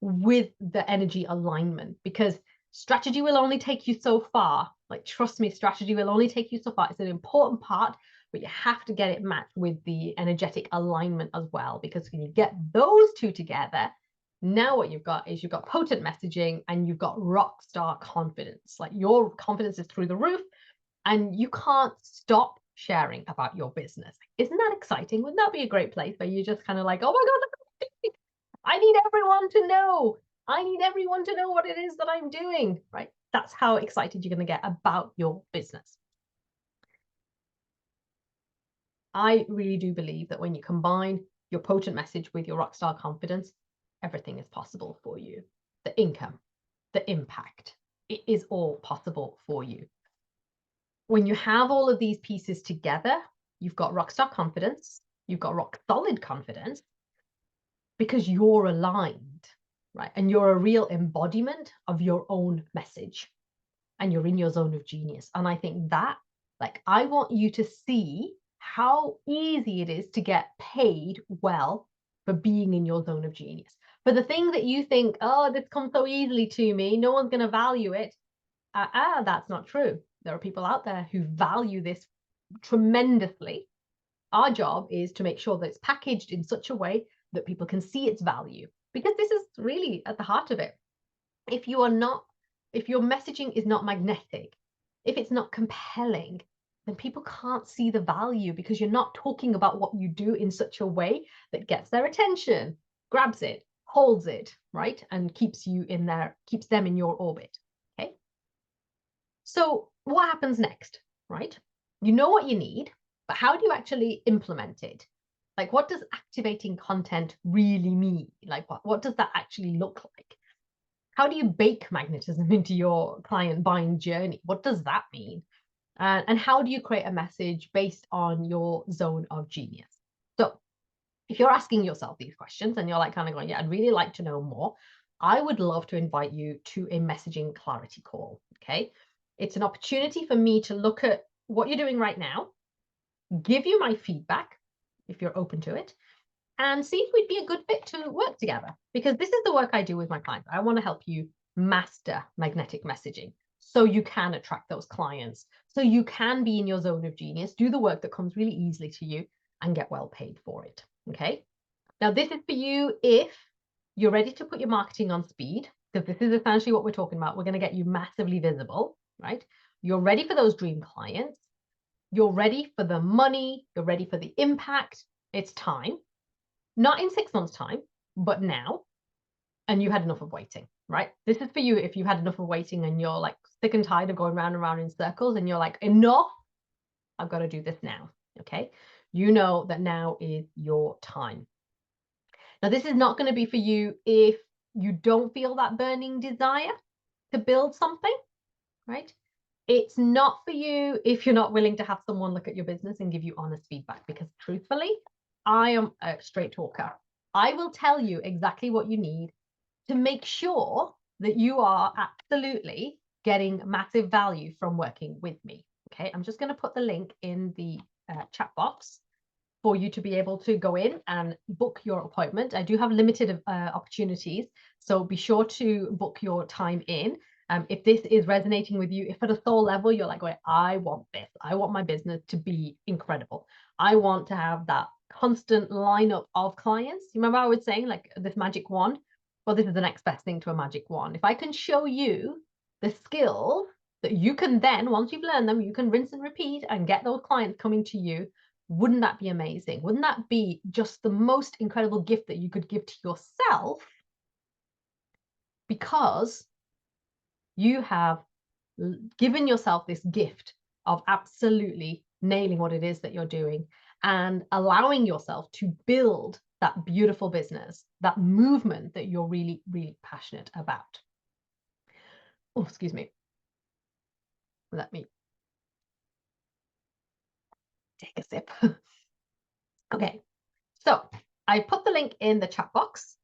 with the energy alignment, because strategy will only take you so far. Like, trust me, strategy will only take you so far. It's an important part, but you have to get it matched with the energetic alignment as well, because when you get those two together, now what you've got is you've got potent messaging and you've got rock star confidence. Like, your confidence is through the roof and you can't stop sharing about your business. Isn't that exciting? Wouldn't that be a great place where you just kind of like, oh my God, I need everyone to know. I need everyone to know what it is that I'm doing, right? That's how excited you're going to get about your business. I really do believe that when you combine your potent message with your rockstar confidence, everything is possible for you. the income, the impact. It is all possible for you. When you have all of these pieces together, you've got rockstar confidence, you've got rock solid confidence because you're aligned, right? And you're a real embodiment of your own message and you're in your zone of genius. And I think that, like, I want you to see how easy it is to get paid well for being in your zone of genius. For the thing that you think, oh, this comes so easily to me, no one's going to value it. That's not true. There are people out there who value this tremendously. Our job is to make sure that it's packaged in such a way that people can see its value, because this is really at the heart of it. If your messaging is not magnetic, if it's not compelling, then people can't see the value because you're not talking about what you do in such a way that gets their attention, grabs it, holds it, right? And keeps you in there, keeps them in your orbit. Okay. So what happens next, right? You know what you need, but how do you actually implement it? Like, what does activating content really mean? Like, what does that actually look like? How do you bake magnetism into your client buying journey? What does that mean? And how do you create a message based on your zone of genius? So if you're asking yourself these questions and you're like kind of going, yeah, I'd really like to know more, I would love to invite you to a messaging clarity call. Okay. It's an opportunity for me to look at what you're doing right now, give you my feedback if you're open to it, and see if we'd be a good fit to work together. Because this is the work I do with my clients. I want to help you master magnetic messaging so you can attract those clients, so you can be in your zone of genius, do the work that comes really easily to you, and get well paid for it. Okay. Now, this is for you if you're ready to put your marketing on speed, because this is essentially what we're talking about. We're going to get you massively visible, right? You're ready for those dream clients. You're ready for the money. You're ready for the impact. It's time. Not in 6 months' time, but now. And you had enough of waiting, right? This is for you if you've had enough of waiting and you're like sick and tired of going round and round in circles and you're like, enough, I've got to do this now, okay? You know that now is your time. Now, this is not going to be for you if you don't feel that burning desire to build something, right? It's not for you if you're not willing to have someone look at your business and give you honest feedback, because truthfully, I am a straight talker. I will tell you exactly what you need to make sure that you are absolutely getting massive value from working with me. Okay, I'm just going to put the link in the chat box for you to be able to go in and book your appointment. I do have limited opportunities, so be sure to book your time in. If this is resonating with you, if at a soul level you're like, wait, I want this, I want my business to be incredible, I want to have that constant lineup of clients. You remember I was saying like this magic wand? Well, this is the next best thing to a magic wand. If I can show you the skills that you can then, once you've learned them, you can rinse and repeat and get those clients coming to you, wouldn't that be amazing? Wouldn't that be just the most incredible gift that you could give to yourself? Because you have given yourself this gift of absolutely nailing what it is that you're doing and allowing yourself to build that beautiful business, that movement that you're really, really passionate about. Oh, excuse me. Let me take a sip. Okay, so I put the link in the chat box.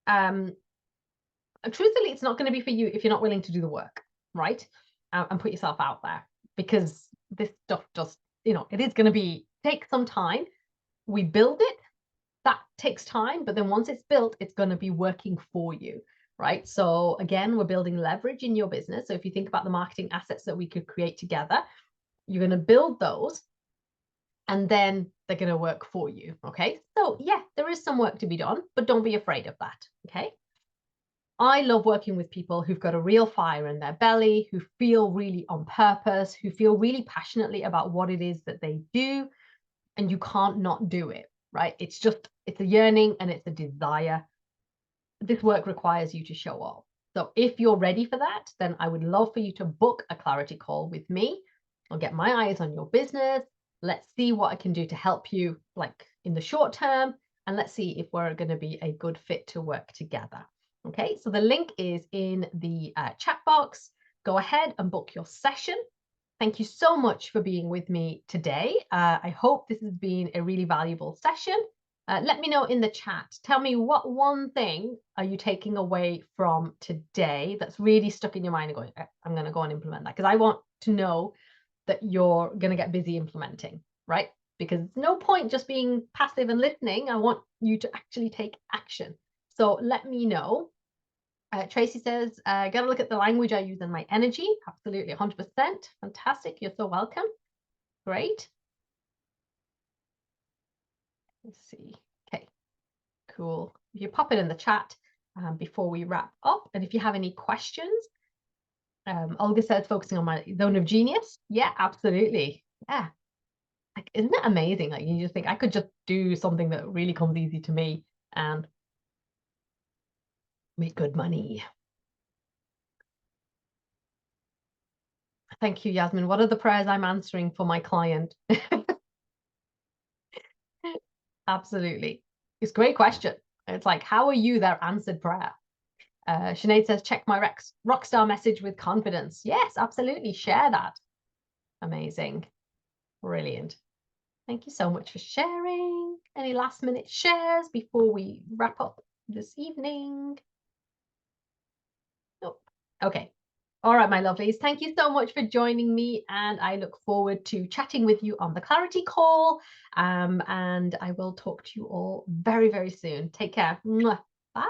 Truthfully, it's not going to be for you if you're not willing to do the work, right? And put yourself out there, because this stuff just, it is going to take some time. We build it, that takes time, but then once it's built, it's going to be working for you, right? So again, we're building leverage in your business. So if you think about the marketing assets that we could create together, you're going to build those and then they're going to work for you. Okay. So yeah, there is some work to be done, but don't be afraid of that. Okay. I love working with people who've got a real fire in their belly, who feel really on purpose, who feel really passionately about what it is that they do, and you can't not do it, right? It's a yearning and it's a desire. This work requires you to show up. So if you're ready for that, then I would love for you to book a clarity call with me. I'll get my eyes on your business. Let's see what I can do to help you, like in the short term, and let's see if we're going to be a good fit to work together. Okay, so the link is in the chat box. Go ahead and book your session. Thank you so much for being with me today. I hope this has been a really valuable session. Let me know in the chat. Tell me, what one thing are you taking away from today that's really stuck in your mind and going, I'm going to go and implement that, because I want to know that you're going to get busy implementing, right? Because it's no point just being passive and listening. I want you to actually take action. So let me know. Tracy says, gotta look at the language I use in my energy. Absolutely, 100%. Fantastic. You're so welcome. Great. Let's see. Okay, cool. If you pop it in the chat before we wrap up, and if you have any questions, Olga says, focusing on my zone of genius. Yeah, absolutely. Yeah. Like, isn't it amazing? Like, you just think I could just do something that really comes easy to me and make good money. Thank you, Yasmin. What are the prayers I'm answering for my client? Absolutely. It's a great question. It's like, how are you their answered prayer? Sinead says, check my rockstar message with confidence. Yes, absolutely. Share that. Amazing. Brilliant. Thank you so much for sharing. Any last minute shares before we wrap up this evening? Nope. Okay. All right, my lovelies. Thank you so much for joining me, and I look forward to chatting with you on the Clarity Call. And I will talk to you all very, very soon. Take care. Bye.